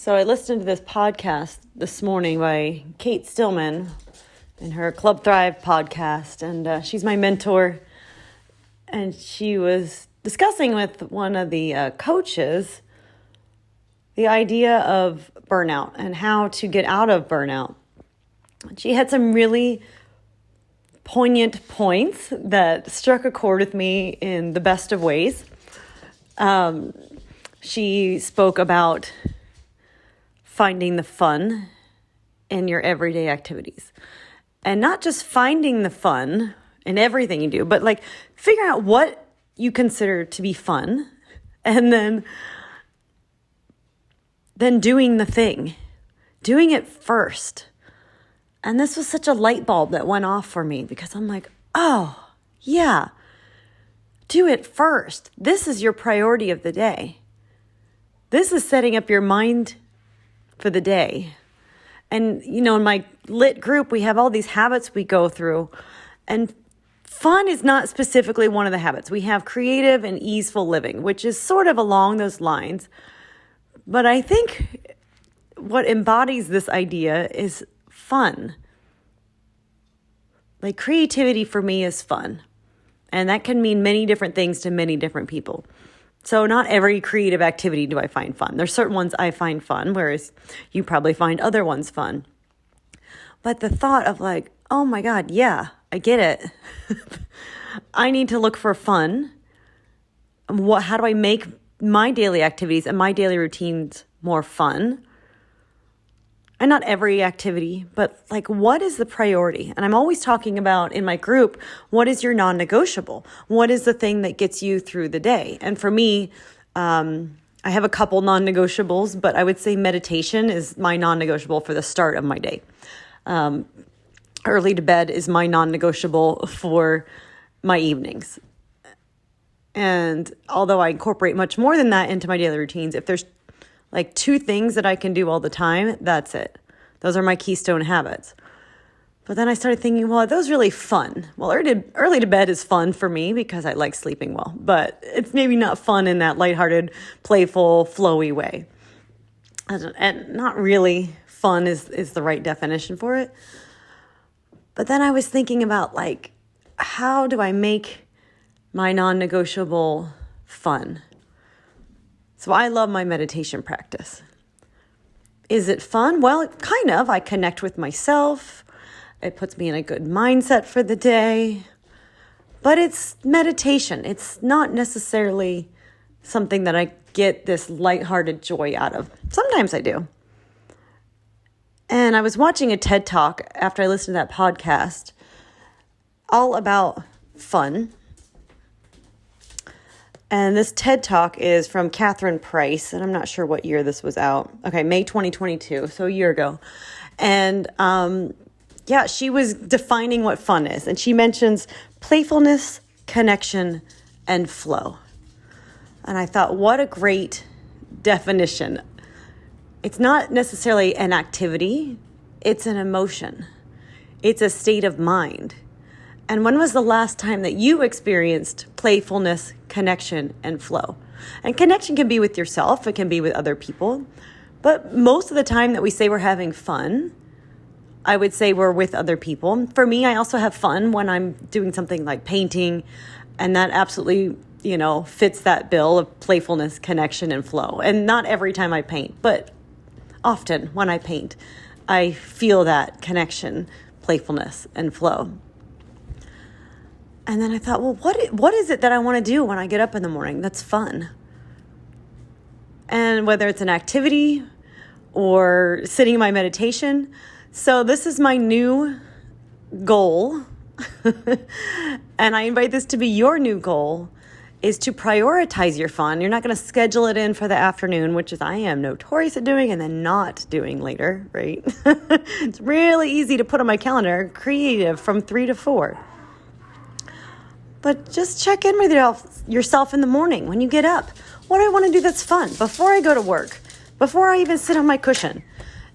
So I listened to this podcast this morning by Cate Stillman in her Club Thrive podcast, and she's my mentor. And she was discussing with one of the coaches the idea of burnout and how to get out of burnout. She had some really poignant points that struck a chord with me in the best of ways. She spoke about finding the fun in your everyday activities. And not just finding the fun in everything you do, but like figuring out what you consider to be fun and then doing the thing, doing it first. And this was such a light bulb that went off for me because I'm like, oh, yeah, do it first. This is your priority of the day. This is setting up your mind for the day. And, in my lit group, we have all these habits we go through. And fun is not specifically one of the habits. We have creative and easeful living, which is sort of along those lines. But I think what embodies this idea is fun. Like creativity for me is fun. And that can mean many different things to many different people. So not every creative activity do I find fun. There's certain ones I find fun, whereas you probably find other ones fun. But the thought of like, oh my God, yeah, I get it. I need to look for fun. How do I make my daily activities and my daily routines more fun? And not every activity, but like, what is the priority? And I'm always talking about in my group, what is your non-negotiable? What is the thing that gets you through the day? And for me, I have a couple non-negotiables, but I would say meditation is my non-negotiable for the start of my day. Early to bed is my non-negotiable for my evenings. And although I incorporate much more than that into my daily routines, if there's like two things that I can do all the time, that's it. Those are my keystone habits. But then I started thinking, well, are those really fun? Well, early to bed is fun for me because I like sleeping well, but it's maybe not fun in that lighthearted, playful, flowy way. And not really fun is the right definition for it. But then I was thinking about like, how do I make my non-negotiable fun? So I love my meditation practice. Is it fun? Well, kind of. I connect with myself. It puts me in a good mindset for the day. But it's meditation. It's not necessarily something that I get this lighthearted joy out of. Sometimes I do. And I was watching a TED Talk after I listened to that podcast all about fun. And this TED Talk is from Catherine Price, and I'm not sure what year this was out. Okay, May 2022, so a year ago. And she was defining what fun is. And she mentions playfulness, connection, and flow. And I thought, what a great definition. It's not necessarily an activity, it's an emotion. It's a state of mind. And when was the last time that you experienced playfulness, connection, and flow? And connection can be with yourself. It can be with other people. But most of the time that we say we're having fun, I would say we're with other people. For me, I also have fun when I'm doing something like painting. And that absolutely, fits that bill of playfulness, connection, and flow. And not every time I paint, but often when I paint, I feel that connection, playfulness, and flow. And then I thought, well, what is it that I want to do when I get up in the morning that's fun? And whether it's an activity or sitting in my meditation. So this is my new goal. And I invite this to be your new goal, is to prioritize your fun. You're not going to schedule it in for the afternoon, which is I am notorious at doing and then not doing later, right? It's really easy to put on my calendar, creative from 3 to 4. But just check in with yourself in the morning when you get up. What do I want to do that's fun before I go to work, before I even sit on my cushion?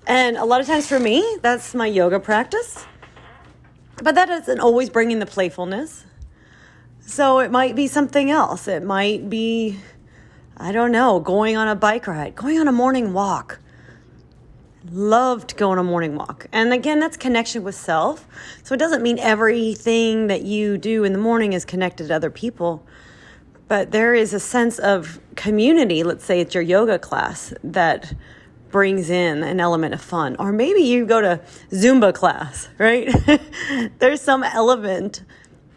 And a lot of times for me, that's my yoga practice. But that doesn't always bring in the playfulness. So it might be something else. It might be, I don't know, going on a bike ride, going on a morning walk, loved going on a morning walk. And again, that's connection with self. So it doesn't mean everything that you do in the morning is connected to other people. But there is a sense of community. Let's say it's your yoga class that brings in an element of fun. Or maybe you go to Zumba class, right? There's some element,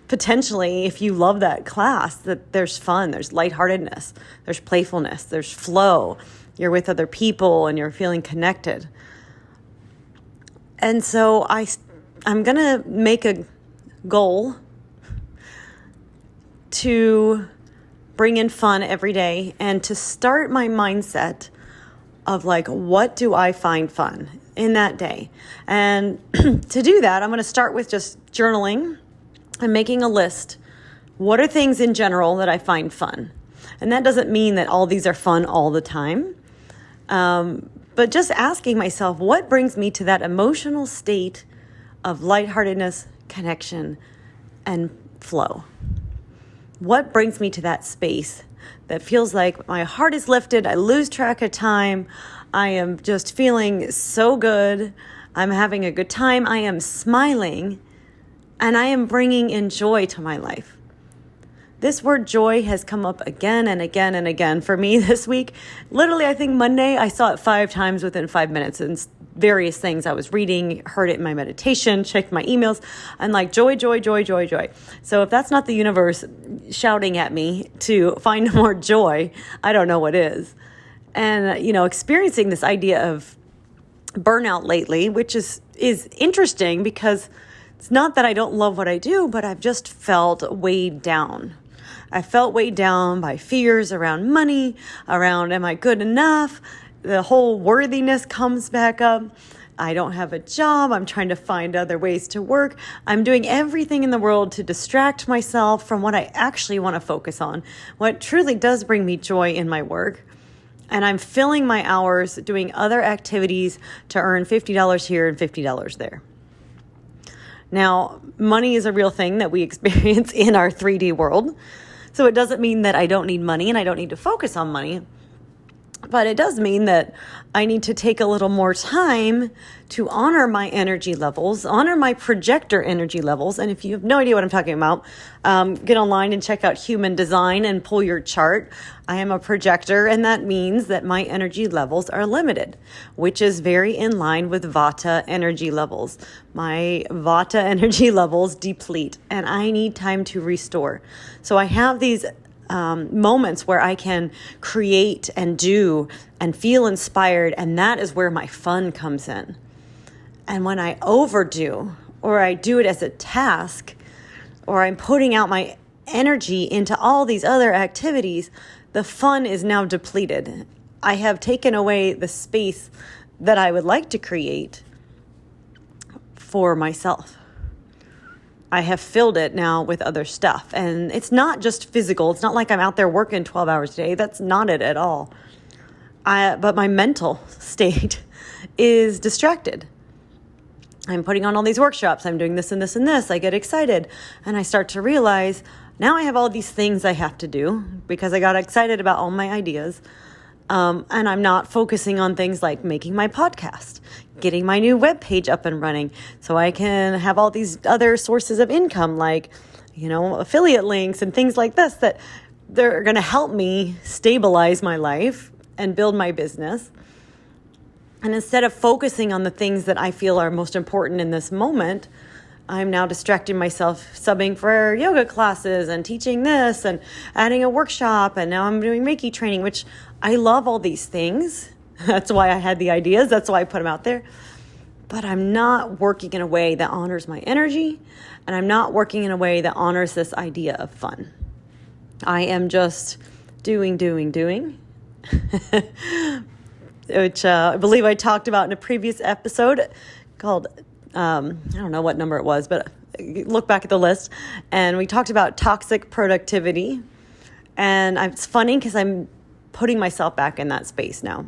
potentially, if you love that class, that there's fun, there's lightheartedness, there's playfulness, there's flow. You're with other people and you're feeling connected. And so I'm going to make a goal to bring in fun every day and to start my mindset of like, what do I find fun in that day? And to do that, I'm going to start with just journaling and making a list. What are things in general that I find fun? And that doesn't mean that all these are fun all the time. But just asking myself, what brings me to that emotional state of lightheartedness, connection, and flow? What brings me to that space that feels like my heart is lifted, I lose track of time, I am just feeling so good, I'm having a good time, I am smiling, and I am bringing in joy to my life. This word joy has come up again and again and again for me this week. Literally, I think Monday, I saw it 5 times within 5 minutes and various things I was reading, heard it in my meditation, checked my emails, and like joy, joy, joy, joy, joy. So if that's not the universe shouting at me to find more joy, I don't know what is. And, experiencing this idea of burnout lately, which is interesting because it's not that I don't love what I do, but I've just felt weighed down. I felt weighed down by fears around money, around am I good enough? The whole worthiness comes back up. I don't have a job. I'm trying to find other ways to work. I'm doing everything in the world to distract myself from what I actually want to focus on, what truly does bring me joy in my work. And I'm filling my hours doing other activities to earn $50 here and $50 there. Now, money is a real thing that we experience in our 3D world. So it doesn't mean that I don't need money and I don't need to focus on money. But it does mean that I need to take a little more time to honor my energy levels, honor my projector energy levels. And if you have no idea what I'm talking about, get online and check out Human Design and pull your chart. I am a projector, and that means that my energy levels are limited, which is very in line with Vata energy levels. My Vata energy levels deplete, and I need time to restore. So I have these moments where I can create and do and feel inspired, and that is where my fun comes in. And when I overdo, or I do it as a task, or I'm putting out my energy into all these other activities, the fun is now depleted. I have taken away the space that I would like to create for myself. I have filled it now with other stuff. And it's not just physical. It's not like I'm out there working 12 hours a day. That's not it at all. But my mental state is distracted. I'm putting on all these workshops. I'm doing this and this and this. I get excited. And I start to realize now I have all these things I have to do because I got excited about all my ideas. And I'm not focusing on things like making my podcast, getting my new webpage up and running so I can have all these other sources of income like, affiliate links and things like this that they're going to help me stabilize my life and build my business. And instead of focusing on the things that I feel are most important in this moment, I'm now distracting myself, subbing for yoga classes and teaching this and adding a workshop. And now I'm doing Reiki training, which I love all these things. That's why I had the ideas. That's why I put them out there. But I'm not working in a way that honors my energy. And I'm not working in a way that honors this idea of fun. I am just doing. Which I believe I talked about in a previous episode called, I don't know what number it was, but look back at the list. And we talked about toxic productivity. And it's funny because I'm putting myself back in that space now.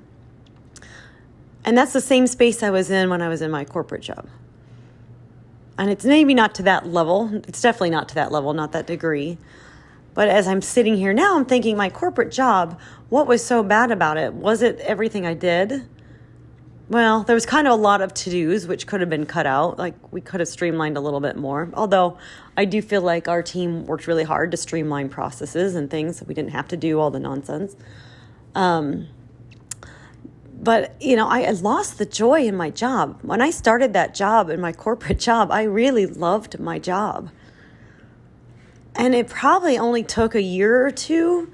And that's the same space I was in when I was in my corporate job. And it's maybe not to that level. It's definitely not to that level, not that degree. But as I'm sitting here now, I'm thinking my corporate job, what was so bad about it? Was it everything I did? Well, there was kind of a lot of to-dos, which could have been cut out. Like, we could have streamlined a little bit more. Although I do feel like our team worked really hard to streamline processes and things, so we didn't have to do all the nonsense. But, I lost the joy in my job. When I started that job, in my corporate job, I really loved my job. And it probably only took a year or two,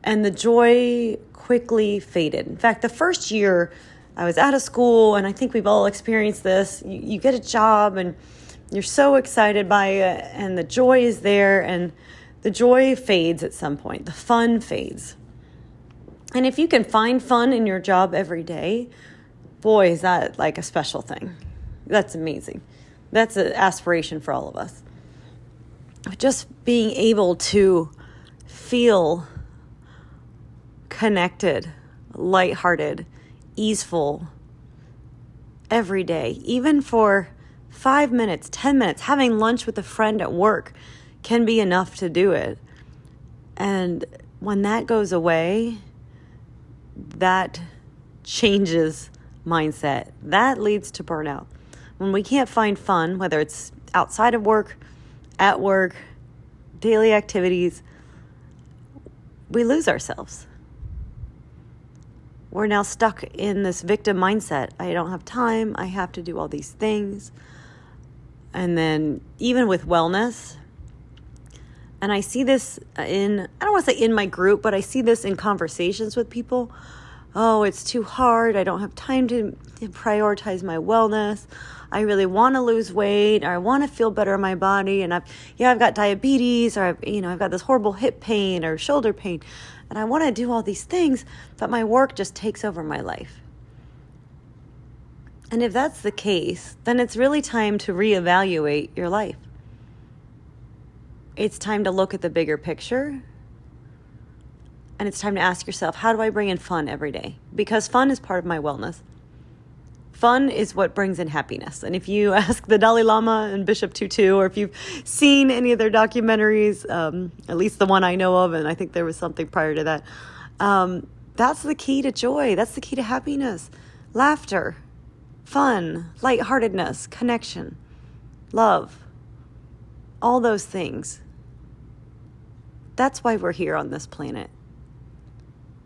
and the joy quickly faded. In fact, the first year I was out of school, and I think we've all experienced this. You get a job, and you're so excited by it, and the joy is there, and the joy fades at some point. The fun fades. And if you can find fun in your job every day, boy, is that like a special thing. That's amazing. That's an aspiration for all of us. Just being able to feel connected, lighthearted, easeful every day, even for 5 minutes, 10 minutes, having lunch with a friend at work can be enough to do it. And when that goes away, that changes mindset. That leads to burnout. When we can't find fun, whether it's outside of work, at work, daily activities, we lose ourselves. We're now stuck in this victim mindset. I don't have time. I have to do all these things. And then even with wellness, and I see this I don't want to say in my group, but I see this in conversations with people. Oh, it's too hard. I don't have time to prioritize my wellness. I really want to lose weight, or I want to feel better in my body. And I've got diabetes, or I've got this horrible hip pain or shoulder pain. And I want to do all these things, but my work just takes over my life. And if that's the case, then it's really time to reevaluate your life. It's time to look at the bigger picture. And it's time to ask yourself, how do I bring in fun every day? Because fun is part of my wellness. Fun is what brings in happiness. And if you ask the Dalai Lama and Bishop Tutu, or if you've seen any of their documentaries, at least the one I know of, and I think there was something prior to that, that's the key to joy. That's the key to happiness. Laughter, fun, lightheartedness, connection, love, all those things. That's why we're here on this planet.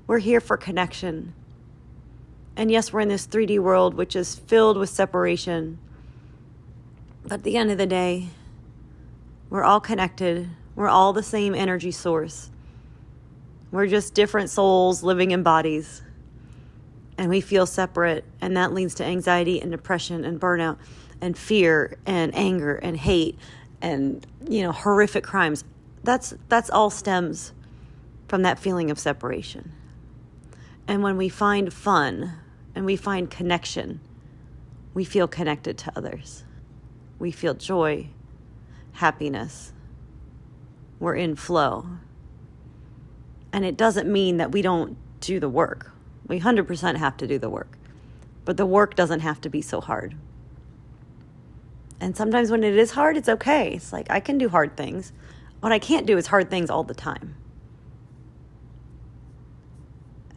We're here for connection. And yes, we're in this 3D world, which is filled with separation. But at the end of the day, we're all connected. We're all the same energy source. We're just different souls living in bodies. And we feel separate. And that leads to anxiety and depression and burnout and fear and anger and hate and, horrific crimes. That's all stems from that feeling of separation. And when we find fun and we find connection, we feel connected to others. We feel joy, happiness. We're in flow. And it doesn't mean that we don't do the work. We 100% have to do the work. But the work doesn't have to be so hard. And sometimes when it is hard, it's okay. It's like, I can do hard things. What I can't do is hard things all the time.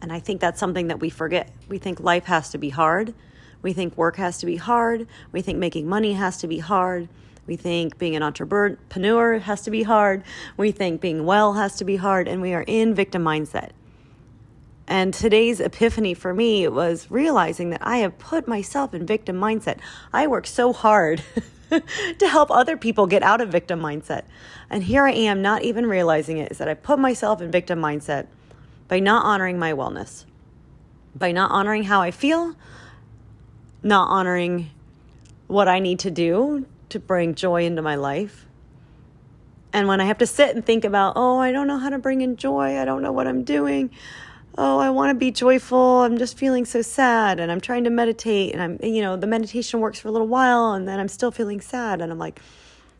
And I think that's something that we forget. We think life has to be hard. We think work has to be hard. We think making money has to be hard. We think being an entrepreneur has to be hard. We think being well has to be hard. And we are in victim mindset. And today's epiphany for me was realizing that I have put myself in victim mindset. I work so hard to help other people get out of victim mindset. And here I am not even realizing it, is that I put myself in victim mindset by not honoring my wellness, by not honoring how I feel, not honoring what I need to do to bring joy into my life. And when I have to sit and think about, I don't know how to bring in joy. I don't know what I'm doing. I want to be joyful. I'm just feeling so sad, and I'm trying to meditate, and the meditation works for a little while, and then I'm still feeling sad. And I'm like,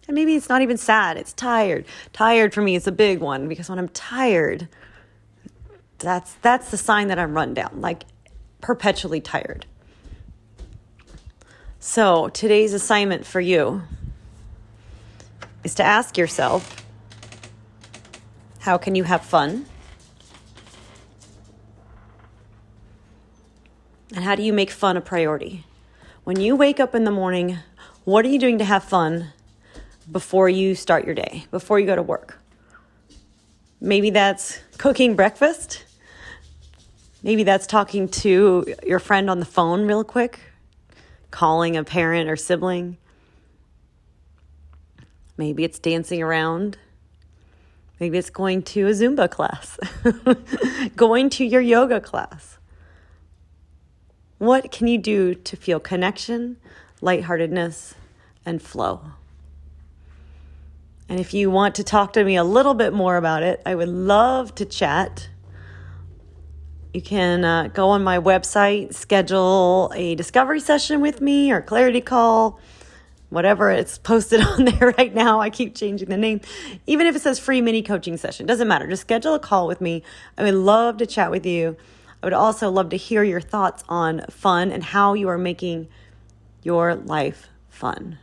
and maybe it's not even sad. It's tired. Tired for me is a big one, because when I'm tired, that's the sign that I'm run down, like perpetually tired. So today's assignment for you is to ask yourself, how can you have fun? And how do you make fun a priority? When you wake up in the morning, what are you doing to have fun before you start your day, before you go to work? Maybe that's cooking breakfast. Maybe that's talking to your friend on the phone real quick, calling a parent or sibling. Maybe it's dancing around. Maybe it's going to a Zumba class, going to your yoga class. What can you do to feel connection, lightheartedness, and flow? And if you want to talk to me a little bit more about it, I would love to chat. You can go on my website, schedule a discovery session with me or clarity call, whatever it's posted on there right now. I keep changing the name. Even if it says free mini coaching session, doesn't matter. Just schedule a call with me. I would love to chat with you. I would also love to hear your thoughts on fun and how you are making your life fun.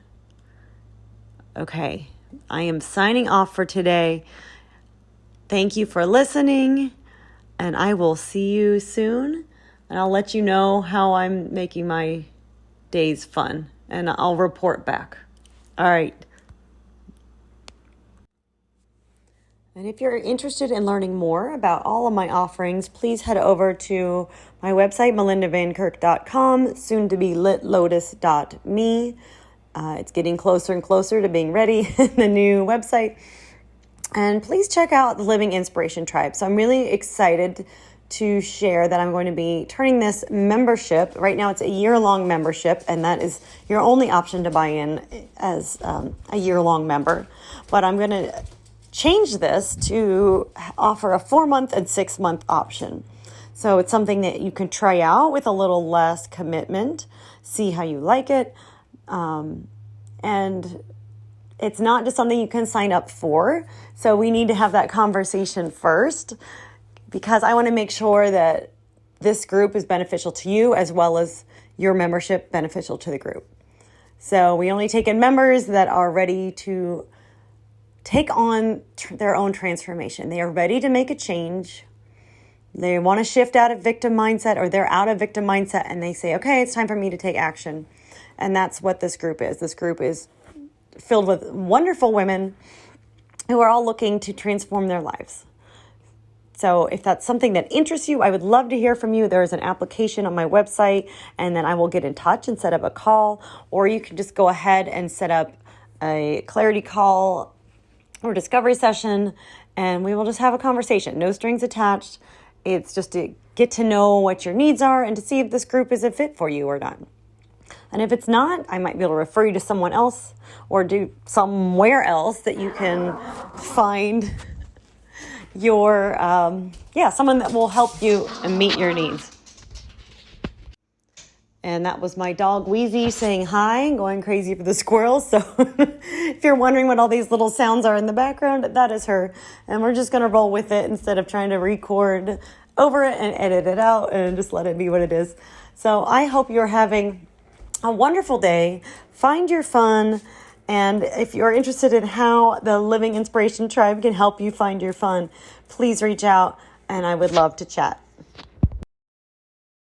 Okay, I am signing off for today. Thank you for listening, and I will see you soon. And I'll let you know how I'm making my days fun, and I'll report back. All right. And if you're interested in learning more about all of my offerings, please head over to my website, melindavankirk.com, soon to be litlotus.me. It's getting closer and closer to being ready, the new website. And please check out the Living Inspiration Tribe. So I'm really excited to share that I'm going to be turning this membership. Right now it's a year-long membership, and that is your only option to buy in as a year-long member. But I'm going to change this to offer a 4-month and 6-month option. So it's something that you can try out with a little less commitment, see how you like it. And it's not just something you can sign up for. So we need to have that conversation first, because I want to make sure that this group is beneficial to you as well as your membership beneficial to the group. So we only take in members that are ready to take on their own transformation. They are ready to make a change. They want to shift out of victim mindset, or they're out of victim mindset and they say, okay, it's time for me to take action. And that's what this group is. This group is filled with wonderful women who are all looking to transform their lives. So if that's something that interests you, I would love to hear from you. There is an application on my website, and then I will get in touch and set up a call, or you can just go ahead and set up a clarity call or discovery session, and we will just have a conversation. No strings attached. It's just to get to know what your needs are and to see if this group is a fit for you or not. And if it's not, I might be able to refer you to someone else or do somewhere else that you can find your, someone that will help you and meet your needs. And that was my dog Wheezy saying hi and going crazy for the squirrels. So if you're wondering what all these little sounds are in the background, that is her. And we're just going to roll with it instead of trying to record over it and edit it out and just let it be what it is. So I hope you're having a wonderful day. Find your fun. And if you're interested in how the Living Inspiration Tribe can help you find your fun, please reach out and I would love to chat.